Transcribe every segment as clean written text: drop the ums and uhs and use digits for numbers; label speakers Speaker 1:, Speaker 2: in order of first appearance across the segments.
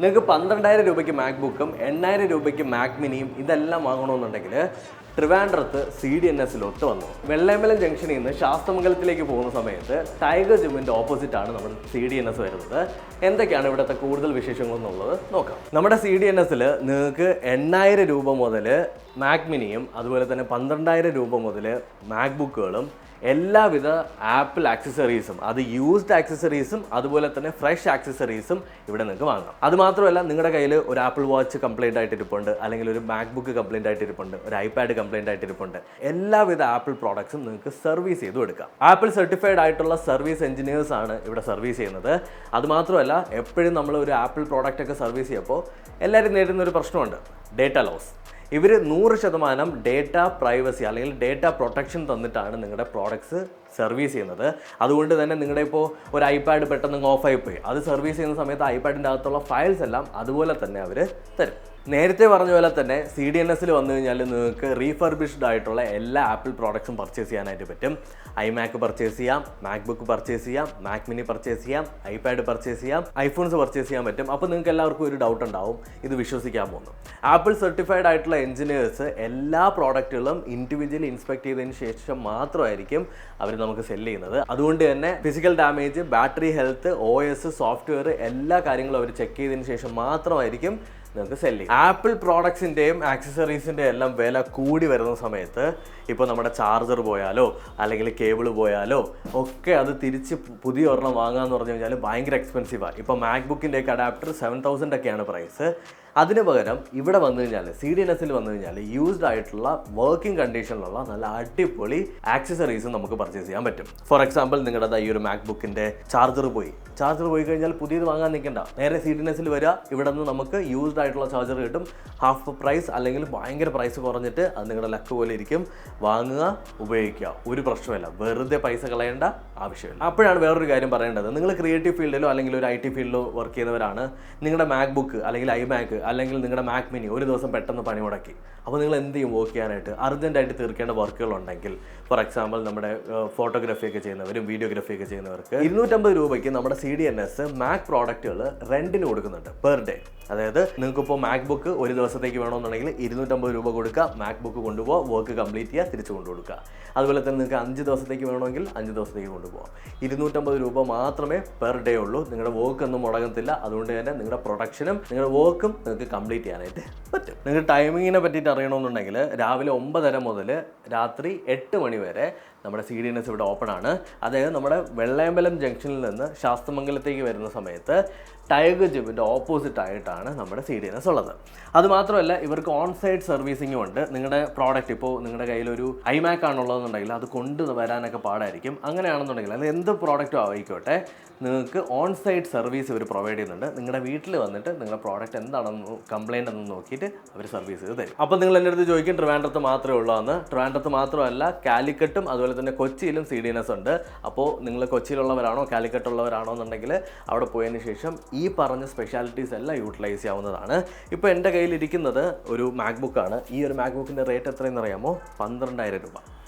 Speaker 1: നിങ്ങൾക്ക് 12,000 രൂപയ്ക്ക് മാക്ബുക്കും 8,000 രൂപയ്ക്ക് മാക് മിനിയും ഇതെല്ലാം വാങ്ങണമെന്നുണ്ടെങ്കിൽ ട്രിവാൻഡ്രത്ത് CDNS വന്നു. വെള്ളയമ്പലം ജംഗ്ഷനിൽ നിന്ന് ശാസ്തമംഗലത്തിലേക്ക് പോകുന്ന സമയത്ത് ടൈഗർ ജിമ്മിൻ്റെ ഓപ്പോസിറ്റാണ് നമ്മുടെ CDNS വരുന്നത്. എന്തൊക്കെയാണ് ഇവിടുത്തെ കൂടുതൽ വിശേഷങ്ങളെന്നുള്ളത് നോക്കാം. നമ്മുടെ CDNS നിങ്ങൾക്ക് 8,000 രൂപ മുതൽ മാക് മിനിയും അതുപോലെ തന്നെ 12,000 രൂപ മുതൽ മാക്ബുക്കുകളും എല്ലാവിധ ആപ്പിൾ ആക്സസറീസും, അത് യൂസ്ഡ് ആക്സസറീസും അതുപോലെ തന്നെ ഫ്രഷ് ആക്സസറീസും ഇവിടെ നിങ്ങൾക്ക് വാങ്ങാം. അതുമാത്രമല്ല, നിങ്ങളുടെ കയ്യിൽ ഒരു ആപ്പിൾ വാച്ച് കംപ്ലൈൻ്റ് ആയിട്ട് ഇരിപ്പുണ്ട്, അല്ലെങ്കിൽ ഒരു മാക്ബുക്ക് കംപ്ലൈൻ്റ് ആയിട്ട് ഇരിപ്പുണ്ട്, ഒരു ഐപാഡ് കംപ്ലൈൻ്റ് ആയിട്ട് ഇരിപ്പുണ്ട്, എല്ലാവിധ ആപ്പിൾ പ്രോഡക്ട്സും നിങ്ങൾക്ക് സർവീസ് ചെയ്തു എടുക്കാം. ആപ്പിൾ സർട്ടിഫൈഡ് ആയിട്ടുള്ള സർവീസ് എഞ്ചിനീയേഴ്സ് ആണ് ഇവിടെ സർവീസ് ചെയ്യുന്നത്. അതുമാത്രമല്ല, എപ്പോഴും നമ്മൾ ഒരു ആപ്പിൾ പ്രോഡക്റ്റ് ഒക്കെ സർവീസ് ചെയ്യുമ്പോൾ എല്ലാവരും നേരിടുന്ന ഒരു പ്രശ്നമുണ്ട്, ഡേറ്റ ലോസ്. ഇവർ 100% ഡേറ്റ പ്രൈവസി അല്ലെങ്കിൽ ഡേറ്റ പ്രൊട്ടക്ഷൻ തന്നിട്ടാണ് നിങ്ങളുടെ പ്രോഡക്ട്സ് സർവീസ് ചെയ്യുന്നത്. അതുകൊണ്ട് തന്നെ നിങ്ങളുടെ ഇപ്പോൾ ഒരു ഐപാഡ് പെട്ടെന്ന് ഓഫായി പോയി, അത് സർവീസ് ചെയ്യുന്ന സമയത്ത് ഐപാഡിൻ്റെ അകത്തുള്ള ഫയൽസ് എല്ലാം അതുപോലെ തന്നെ അവർ തരും. നേരത്തെ പറഞ്ഞ പോലെ തന്നെ CDNS വന്നു കഴിഞ്ഞാൽ നിങ്ങൾക്ക് റീഫർബിഷ്ഡ് ആയിട്ടുള്ള എല്ലാ ആപ്പിൾ പ്രോഡക്ട്സും പർച്ചേസ് ചെയ്യാനായിട്ട് പറ്റും. ഐമാക് പർച്ചേസ് ചെയ്യാം, മാക്ബുക്ക് പർച്ചേസ് ചെയ്യാം, മാക് മിനി പർച്ചേസ് ചെയ്യാം, ഐപാഡ് പർച്ചേസ് ചെയ്യാം, ഐഫോൺസ് പർച്ചേസ് ചെയ്യാൻ പറ്റും. അപ്പോൾ നിങ്ങൾക്ക് എല്ലാവർക്കും ഒരു ഡൗട്ട് ഉണ്ടാവും, ഇത് വിശ്വസിക്കാൻ പോകുന്നു. ആപ്പിൾ സർട്ടിഫൈഡ് ആയിട്ടുള്ള എഞ്ചിനീയേഴ്സ് എല്ലാ പ്രോഡക്റ്റുകളും ഇൻഡിവിജ്വലി ഇൻസ്പെക്ട് ചെയ്തതിന് ശേഷം മാത്രമായിരിക്കും അവർ നമുക്ക് സെല് ചെയ്യുന്നത്. അതുകൊണ്ട് തന്നെ physical damage, battery health, OS, software എല്ലാ കാര്യങ്ങളും അവർ ചെക്ക് ചെയ്തതിന് ശേഷം മാത്രമായിരിക്കും നിങ്ങൾക്ക് സെല് ചെയ്യും. ആപ്പിൾ പ്രോഡക്ട്സിൻ്റെയും ആക്സസറീസിൻ്റെയും എല്ലാം വില കൂടി വരുന്ന സമയത്ത് ഇപ്പോൾ നമ്മുടെ ചാർജർ പോയാലോ അല്ലെങ്കിൽ കേബിൾ പോയാലോ ഒക്കെ അത് തിരിച്ച് പുതിയ ഒരെണ്ണം വാങ്ങാമെന്ന് പറഞ്ഞു കഴിഞ്ഞാൽ ഭയങ്കര എക്സ്പെൻസീവാണ്. ഇപ്പോൾ മാക്ബുക്കിൻ്റെയൊക്കെ അഡാപ്റ്റർ 7,000 ഒക്കെയാണ് പ്രൈസ്. അതിന് പകരം ഇവിടെ വന്നു കഴിഞ്ഞാൽ CDNS വന്നു കഴിഞ്ഞാൽ യൂസ്ഡ് ആയിട്ടുള്ള വർക്കിംഗ് കണ്ടീഷനിലുള്ള നല്ല അടിപൊളി ആക്സസറീസ് നമുക്ക് പർച്ചേസ് ചെയ്യാൻ പറ്റും. ഫോർ എക്സാമ്പിൾ, നിങ്ങളുടെ ഈ ഒരു മാക്ബുക്കിൻ്റെ ചാർജർ പോയി കഴിഞ്ഞാൽ പുതിയത് വാങ്ങാൻ നിൽക്കണ്ട, നേരെ CDNS വരിക, ഇവിടെ നിന്ന് നമുക്ക് യൂസ്ഡ് ആയിട്ടുള്ള ചാർജർ കിട്ടും. ഹാഫ് പ്രൈസ് അല്ലെങ്കിൽ ഭയങ്കര പ്രൈസ് കുറഞ്ഞിട്ട് അത് നിങ്ങളുടെ ലക്ക് പോലെ ഇരിക്കും. വാങ്ങുക, ഉപയോഗിക്കുക, ഒരു പ്രശ്നമില്ല, വെറുതെ പൈസ കളയേണ്ട ആവശ്യമില്ല. അപ്പോഴാണ് വേറൊരു കാര്യം പറയേണ്ടത്, നിങ്ങൾ ക്രിയേറ്റീവ് ഫീൽഡിലോ അല്ലെങ്കിൽ ഒരു IT ഫീൽഡിലോ വർക്ക് ചെയ്യുന്നവരാണ്. നിങ്ങളുടെ മാക്ബുക്ക് അല്ലെങ്കിൽ ഐമാക് അല്ലെങ്കിൽ നിങ്ങളുടെ മാക് മിനി ഒരു ദിവസം പെട്ടെന്ന് പണി മുടക്കി. അപ്പോൾ നിങ്ങൾ എന്ത് ചെയ്യും? വർക്ക് ചെയ്യാനായിട്ട് അർജൻറ്റായിട്ട് തീർക്കേണ്ട വർക്കുകളുണ്ടെങ്കിൽ, ഫോർ എക്സാമ്പിൾ നമ്മുടെ ഫോട്ടോഗ്രാഫി ഒക്കെ ചെയ്യുന്നവരും വീഡിയോഗ്രാഫി ഒക്കെ ചെയ്യുന്നവർക്ക് 250 രൂപയ്ക്ക് നമ്മുടെ CDNS മാക് പ്രോഡക്റ്റുകൾ റെൻറ്റിന് കൊടുക്കുന്നുണ്ട് പെർ ഡേ. അതായത് നിങ്ങൾക്കിപ്പോൾ മാക്ബുക്ക് ഒരു ദിവസത്തേക്ക് വേണമെന്നുണ്ടെങ്കിൽ 250 രൂപ കൊടുക്കുക, മാക്ബുക്ക് കൊണ്ടുപോകുക, വർക്ക് കംപ്ലീറ്റ് ചെയ്യുക, തിരിച്ചു കൊണ്ടു കൊടുക്കുക. അതുപോലെ തന്നെ നിങ്ങൾക്ക് 5 ദിവസത്തേക്ക് വേണമെങ്കിൽ 5 ദിവസത്തേക്ക് കൊണ്ടുപോകാം. 250 രൂപ മാത്രമേ പെർ ഡേ ഉള്ളൂ. നിങ്ങളുടെ വർക്ക് ഒന്നും മുടങ്ങത്തില്ല. അതുകൊണ്ട് തന്നെ നിങ്ങളുടെ പ്രൊഡക്ഷനും നിങ്ങളുടെ വർക്കും നിങ്ങൾക്ക് കംപ്ലീറ്റ് ചെയ്യാനായിട്ട് പറ്റും. നിങ്ങൾക്ക് ടൈമിങ്ങിനെ പറ്റിയിട്ട് അറിയണമെന്നുണ്ടെങ്കിൽ രാവിലെ 9:30 മുതൽ രാത്രി 8 മണി വരെ നമ്മുടെ CDNS ഇവിടെ ഓപ്പൺ ആണ്. അതായത് നമ്മുടെ വെള്ളയമ്പലം ജംഗ്ഷനിൽ നിന്ന് ശാസ്തമംഗലത്തേക്ക് വരുന്ന സമയത്ത് ടൈഗർ ജിമ്മിൻ്റെ ഓപ്പോസിറ്റ് ആയിട്ടാണ് നമ്മുടെ CDNS ഉള്ളത്. അതുമാത്രമല്ല, ഇവർക്ക് ഓൺ സൈറ്റ് സർവീസിങ്ങും ഉണ്ട്. നിങ്ങളുടെ പ്രോഡക്റ്റ് ഇപ്പോൾ നിങ്ങളുടെ കയ്യിലൊരു ഐമാക് ആണുള്ളതെന്നുണ്ടെങ്കിൽ അത് കൊണ്ടുവരാനൊക്കെ പാടായിരിക്കും. അങ്ങനെയാണെന്നുണ്ടെങ്കിൽ അത് എന്ത് പ്രോഡക്റ്റും ആയിക്കോട്ടെ, നിങ്ങൾക്ക് ഓൺ സൈറ്റ് സർവീസ് ഇവർ പ്രൊവൈഡ് ചെയ്യുന്നുണ്ട്. നിങ്ങളുടെ വീട്ടിൽ വന്നിട്ട് നിങ്ങളുടെ പ്രോഡക്റ്റ് എന്താണെന്ന് കംപ്ലൈൻ്റ് എന്ന് നോക്കിയിട്ട് അവർ സർവീസ് ചെയ്ത് തരും. അപ്പോൾ നിങ്ങൾ എൻ്റെ അടുത്ത് ചോദിക്കും, ട്രിവാൻഡ്രത്ത് മാത്രമേ ഉള്ളൂ എന്ന്. ട്രിവാൻഡ്രത്ത് മാത്രമല്ല, കാലിക്കട്ടും അതുപോലെ തന്നെ കൊച്ചിയിലും CDNS ഉണ്ട്. അപ്പോൾ നിങ്ങൾ കൊച്ചിയിലുള്ളവരാണോ കാലിക്കട്ടുള്ളവരാണോ എന്നുണ്ടെങ്കിൽ അവിടെ പോയതിന് ശേഷം ഈ പറഞ്ഞ സ്പെഷ്യാലിറ്റീസ് എല്ലാം യൂട്ടിലൈസ് ചെയ്യാവുന്നതാണ്. ഇപ്പോൾ എൻ്റെ കയ്യിലിരിക്കുന്നത് ഒരു മാക്ബുക്കാണ്. ഈ ഒരു മാക്ബുക്കിൻ്റെ റേറ്റ് എത്രയെന്ന് അറിയാമോ? 12,000 രൂപ.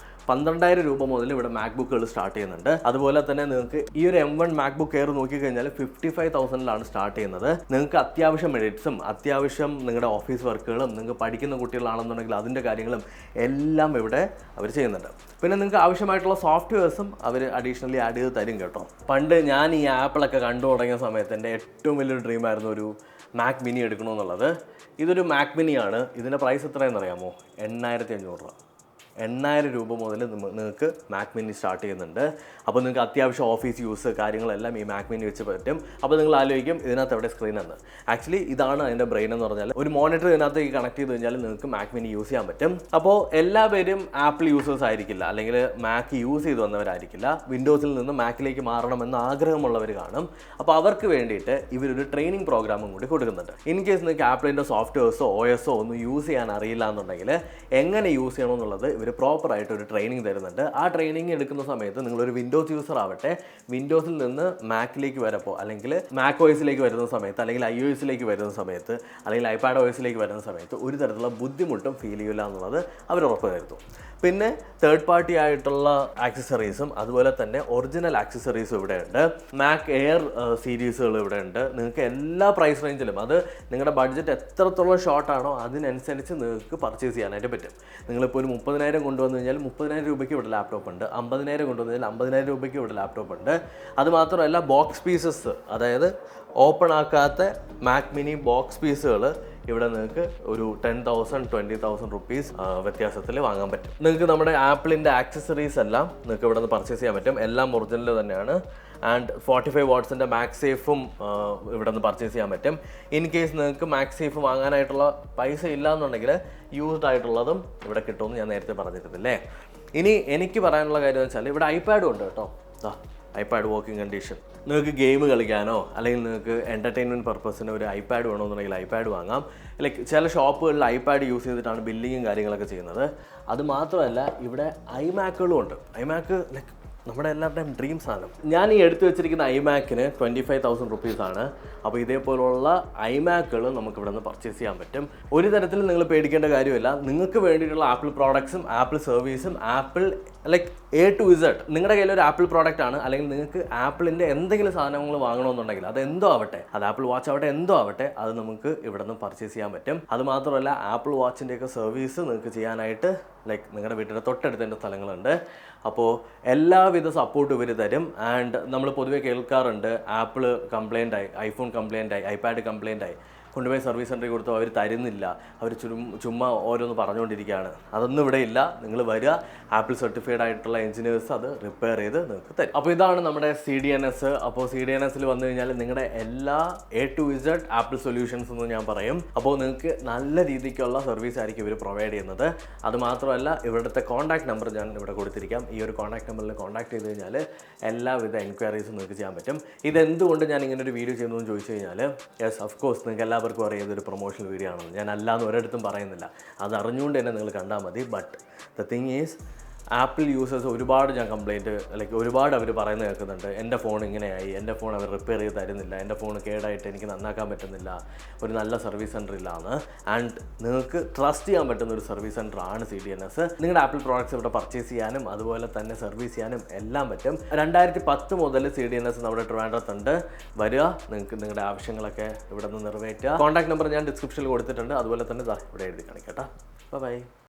Speaker 1: 12,000 രൂപ മുതൽ ഇവിടെ മാക്ബുക്കുകൾ സ്റ്റാർട്ട് ചെയ്യുന്നുണ്ട്. അതുപോലെ തന്നെ നിങ്ങൾക്ക് ഈ ഒരു M1 മാക്ബുക്ക് എയർ നോക്കിക്കഴിഞ്ഞാൽ 55,000 സ്റ്റാർട്ട് ചെയ്യുന്നത്. നിങ്ങൾക്ക് അത്യാവശ്യം എഡിറ്റ്സും അത്യാവശ്യം നിങ്ങളുടെ ഓഫീസ് വർക്കുകളും നിങ്ങൾക്ക് പഠിക്കുന്ന കുട്ടികളാണെന്നുണ്ടെങ്കിൽ അതിൻ്റെ കാര്യങ്ങളും എല്ലാം ഇവിടെ അവർ ചെയ്യുന്നുണ്ട്. പിന്നെ നിങ്ങൾക്ക് ആവശ്യമായിട്ടുള്ള സോഫ്റ്റ്വെയർസും അവർ അഡീഷണലി ആഡ് ചെയ്ത് തരും കേട്ടോ. പണ്ട് ഞാൻ ഈ ആപ്പിളൊക്കെ കണ്ടു തുടങ്ങിയ സമയത്ത് എൻ്റെ ഏറ്റവും വലിയൊരു ഡ്രീമായിരുന്നു ഒരു മാക് മിനി എടുക്കണമെന്നുള്ളത്. ഇതൊരു മാക് മിനിയാണ്. ഇതിൻ്റെ പ്രൈസ് എത്രയെന്ന് അറിയാമോ? 8,500 രൂപ. 8,000 രൂപ മുതൽ നിങ്ങൾക്ക് മാക് മിനി സ്റ്റാർട്ട് ചെയ്യുന്നുണ്ട്. അപ്പോൾ നിങ്ങൾക്ക് അത്യാവശ്യം ഓഫീസ് യൂസ് കാര്യങ്ങളെല്ലാം ഈ മാക് മിനി വെച്ച് പറ്റും. അപ്പോൾ നിങ്ങൾ ആലോചിക്കും, ഇതിനകത്ത് എവിടെ സ്ക്രീൻ എന്ന്. ആക്ച്വലി ഇതാണ് അതിൻ്റെ ബ്രെയിൻ എന്ന് പറഞ്ഞാൽ, ഒരു മോണിറ്റർ ഇതിനകത്തേക്ക് കണക്ട് ചെയ്ത് കഴിഞ്ഞാൽ നിങ്ങൾക്ക് മാക് മിനി യൂസ് ചെയ്യാൻ പറ്റും. അപ്പോൾ എല്ലാവരും ആപ്പിൾ യൂസേഴ്സ് ആയിരിക്കില്ല, അല്ലെങ്കിൽ മാക് യൂസ് ചെയ്ത് വന്നവരായിരിക്കില്ല. വിൻഡോസിൽ നിന്ന് മാക്കിലേക്ക് മാറണമെന്ന് ആഗ്രഹമുള്ളവർ കാണും. അപ്പോൾ അവർക്ക് വേണ്ടിയിട്ട് ഇവരൊരു ട്രെയിനിങ് പ്രോഗ്രാമും കൂടി കൊടുക്കുന്നുണ്ട്. ഇൻ കേസ് നിങ്ങൾക്ക് ആപ്പിളിൻ്റെ സോഫ്റ്റ്വെയർസോ OSോ ഒന്നും യൂസ് ചെയ്യാൻ അറിയില്ല എന്നുണ്ടെങ്കിൽ എങ്ങനെ യൂസ് ചെയ്യണമെന്നുള്ളത് ഇവർ ഇവർ പ്രോപ്പറായിട്ട് ഒരു ട്രെയിനിങ് തരുന്നുണ്ട്. ആ ട്രെയിനിങ് എടുക്കുന്ന സമയത്ത് നിങ്ങളൊരു വിൻഡോസ് യൂസർ ആവട്ടെ, വിൻഡോസിൽ നിന്ന് മാക്കിലേക്ക് വരപ്പോൾ അല്ലെങ്കിൽ മാക് OSലേക്ക് വരുന്ന സമയത്ത് അല്ലെങ്കിൽ iOSലേക്ക് വരുന്ന സമയത്ത് അല്ലെങ്കിൽ ഐപാഡ് OSലേക്ക് വരുന്ന സമയത്ത് ഒരു തരത്തിലുള്ള ബുദ്ധിമുട്ടും ഫീൽ ചെയ്യില്ല എന്നുള്ളത് അവർ ഉറപ്പ് വരുത്തും. പിന്നെ തേർഡ് പാർട്ടി ആയിട്ടുള്ള ആക്സസറീസും അതുപോലെ തന്നെ ഒറിജിനൽ ആക്സസറീസും ഇവിടെയുണ്ട്. മാക് എയർ സീരീസുകൾ ഇവിടെയുണ്ട്. നിങ്ങൾക്ക് എല്ലാ പ്രൈസ് റേഞ്ചിലും, അത് നിങ്ങളുടെ ബഡ്ജറ്റ് എത്രത്തോളം ഷോർട്ടാണോ അതിനനുസരിച്ച് നിങ്ങൾക്ക് പർച്ചേസ് ചെയ്യാനായിട്ട് പറ്റും. നിങ്ങളിപ്പോൾ ഒരു 30,000 കൊണ്ടുവന്നു കഴിഞ്ഞാൽ 30,000 രൂപയ്ക്ക് ഇവിടെ ലാപ്ടോപ്പ് ഉണ്ട്, 50,000 കൊണ്ടുവന്നു കഴിഞ്ഞാൽ 50,000 രൂപയ്ക്ക് ഇവിടെ ലാപ്ടോപ്പ് ഉണ്ട്. അതുമാത്രമല്ല ബോക്സ് പീസസ്, അതായത് ഓപ്പൺ ആക്കാത്ത മാക് മിനി ബോക്സ് പീസുകൾ ഇവിടെ നിങ്ങൾക്ക് ഒരു 10,000 20,000 റുപ്പീസ് വ്യത്യാസത്തിൽ വാങ്ങാൻ പറ്റും. നിങ്ങൾക്ക് നമ്മുടെ ആപ്പിളിൻ്റെ ആക്സസറീസ് എല്ലാം നിങ്ങൾക്ക് ഇവിടെ നിന്ന് പർച്ചേസ് ചെയ്യാൻ പറ്റും. എല്ലാം ഒറിജിനൽ തന്നെയാണ്. ആൻഡ് 45 വാട്ട്സിൻ്റെ മാക്സേഫും ഇവിടെ നിന്ന് പർച്ചേസ് ചെയ്യാൻ പറ്റും. ഇൻ കേസ് നിങ്ങൾക്ക് മാക്സേഫ് വാങ്ങാനായിട്ടുള്ള പൈസ ഇല്ല എന്നുണ്ടെങ്കിൽ യൂസ്ഡ് ആയിട്ടുള്ളതും ഇവിടെ കിട്ടുമെന്ന് ഞാൻ നേരത്തെ പറഞ്ഞിരുന്നില്ലേ. ഇനി എനിക്ക് പറയാനുള്ള കാര്യം എന്ന് വെച്ചാൽ ഇവിടെ ഐപാഡും ഉണ്ട് കേട്ടോ. IPad working condition. നിങ്ങൾക്ക് ഗെയിം കളിക്കാനോ അല്ലെങ്കിൽ നിങ്ങൾക്ക് എൻ്റർടൈൻമെൻറ്റ് പർപ്പസിന് ഒരു ഐപാഡ് വേണമെന്നുണ്ടെങ്കിൽ ഐപാഡ് വാങ്ങാം. ലൈക്ക് ചില ഷോപ്പുകളിൽ ഐപാഡ് യൂസ് ചെയ്തിട്ടാണ് ബില്ലിങ്ങും കാര്യങ്ങളൊക്കെ ചെയ്യുന്നത്. അത് മാത്രമല്ല ഇവിടെ ഐമാക്കുകളും ഉണ്ട്. ഐമാക്ക് ലൈക്ക് നമ്മുടെ എല്ലാവരുടെയും ഡ്രീം സാധനം. ഞാൻ ഈ എടുത്തു വെച്ചിരിക്കുന്ന ഐമാക്കിന് 25,000 റുപ്പീസാണ്. അപ്പോൾ ഇതേപോലുള്ള ഐമാക്കുകൾ നമുക്ക് ഇവിടെ നിന്ന് പർച്ചേസ് ചെയ്യാൻ പറ്റും. ഒരു തരത്തിലും നിങ്ങൾ പേടിക്കേണ്ട കാര്യമില്ല. നിങ്ങൾക്ക് വേണ്ടിയിട്ടുള്ള ആപ്പിൾ പ്രോഡക്ട്സും ആപ്പിൾ സർവീസും apple like A to Z. നിങ്ങളുടെ കയ്യിൽ ഒരു ആപ്പിൾ പ്രോഡക്റ്റ് ആണ്, അല്ലെങ്കിൽ നിങ്ങൾക്ക് ആപ്പിളിൻ്റെ എന്തെങ്കിലും സാധനങ്ങൾ വാങ്ങണമെന്നുണ്ടെങ്കിൽ അത് എന്തോ ആവട്ടെ, അത് ആപ്പിൾ വാച്ച് ആവട്ടെ എന്തോ ആവട്ടെ, അത് നമുക്ക് ഇവിടെ നിന്ന് പർച്ചേസ് ചെയ്യാൻ പറ്റും. അത് മാത്രമല്ല ആപ്പിൾ വാച്ചിൻ്റെയൊക്കെ സർവീസ് നിങ്ങൾക്ക് ചെയ്യാനായിട്ട് ലൈക്ക് നിങ്ങളുടെ വീട്ടിൻ്റെ തൊട്ടടുത്തതിൻ്റെ സ്ഥലങ്ങളുണ്ട്. അപ്പോൾ എല്ലാവിധ സപ്പോർട്ടും ഇവർ തരും. ആൻഡ് നമ്മൾ പൊതുവെ കേൾക്കാറുണ്ട് ആപ്പിൾ കംപ്ലൈൻ്റ് ആയി, ഐഫോൺ കംപ്ലൈൻ്റ് ആയി, ഐപാഡ് കംപ്ലൈൻ്റ് ആയി, കൊണ്ടുപോയി സർവീസ് സെൻ്ററിൽ കൊടുത്തു അവർ തരുന്നില്ല, അവർ ചുമ്മാ ഓരോന്ന് പറഞ്ഞുകൊണ്ടിരിക്കുകയാണ്. അതൊന്നും ഇവിടെ ഇല്ല. നിങ്ങൾ വരിക, ആപ്പിൾ സർട്ടിഫൈഡ് ആയിട്ടുള്ള എഞ്ചിനീയേഴ്സ് അത് റിപ്പയർ ചെയ്ത് നിങ്ങൾക്ക് തരും. അപ്പോൾ ഇതാണ് നമ്മുടെ CDNS. അപ്പോൾ CDNSൽ വന്നു കഴിഞ്ഞാൽ നിങ്ങളുടെ എല്ലാ A to Z apple solutions എന്ന് ഞാൻ പറയും. അപ്പോൾ നിങ്ങൾക്ക് നല്ല രീതിക്കുള്ള സർവീസ് ആയിരിക്കും ഇവർ പ്രൊവൈഡ് ചെയ്യുന്നത്. അതുമാത്രമല്ല ഇവിടുത്തെ കോൺടാക്ട് നമ്പർ ഞാൻ ഇവിടെ കൊടുത്തിരിക്കാം. ഈ ഒരു കോൺടാക്ട് നമ്പറിൽ കോൺടാക്ട് ചെയ്ത് കഴിഞ്ഞാൽ എല്ലാവിധ എൻക്വയറീസും നിങ്ങൾക്ക് ചെയ്യാൻ പറ്റും. ഇതെന്തുകൊണ്ട് ഞാൻ ഇങ്ങനെ ഒരു വീഡിയോ ചെയ്യുന്നതെന്ന് ചോദിച്ചു കഴിഞ്ഞാൽ, യെസ് ഓഫ് കോഴ്സ് നിങ്ങൾക്ക് എല്ലാവർക്കും അറിയാം ഇതൊരു പ്രൊമോഷണൽ വീഡിയോ ആണെന്ന്. ഞാൻ അല്ലാന്ന് ഒരിടത്തും പറയുന്നില്ല. അത് അറിഞ്ഞുകൊണ്ട് തന്നെ നിങ്ങൾ കണ്ടാൽ മതി. But the thing is apple users ഒരുപാട് ഞാൻ കംപ്ലയിൻറ്റ് ലൈക്ക് ഒരുപാട് അവർ പറയുന്നത് കേൾക്കുന്നുണ്ട്. എൻ്റെ ഫോൺ ഇങ്ങനെയായി, എൻ്റെ ഫോൺ അവർ റിപ്പയർ ചെയ്ത് തരുന്നില്ല, എൻ്റെ ഫോൺ കേടായിട്ട് എനിക്ക് നന്നാക്കാൻ പറ്റുന്നില്ല, ഒരു നല്ല സർവീസ് സെൻറ്റർ ഇല്ലാന്ന്. ആൻഡ് നിങ്ങൾക്ക് ട്രസ്റ്റ് ചെയ്യാൻ പറ്റുന്ന ഒരു സർവീസ് സെൻറ്റർ ആണ് CDNS. നിങ്ങളുടെ ആപ്പിൾ പ്രോഡക്ട്സ് ഇവിടെ പർച്ചേസ് ചെയ്യാനും അതുപോലെ തന്നെ സർവീസ് ചെയ്യാനും എല്ലാം പറ്റും. 2010 മുതൽ CDNS നമ്മുടെ ട്രിവാൻഡ്രത്തുണ്ട്. വരിക, നിങ്ങൾക്ക് നിങ്ങളുടെ ആവശ്യങ്ങളൊക്കെ ഇവിടെ നിന്ന് നിറവേറ്റുക. കോൺടാക്ട് നമ്പർ ഞാൻ ഡിസ്ക്രിപ്ഷനിൽ കൊടുത്തിട്ടുണ്ട്. അതുപോലെ തന്നെ ഇവിടെ എഴുതി കാണിക്കട്ടെ. ബൈ.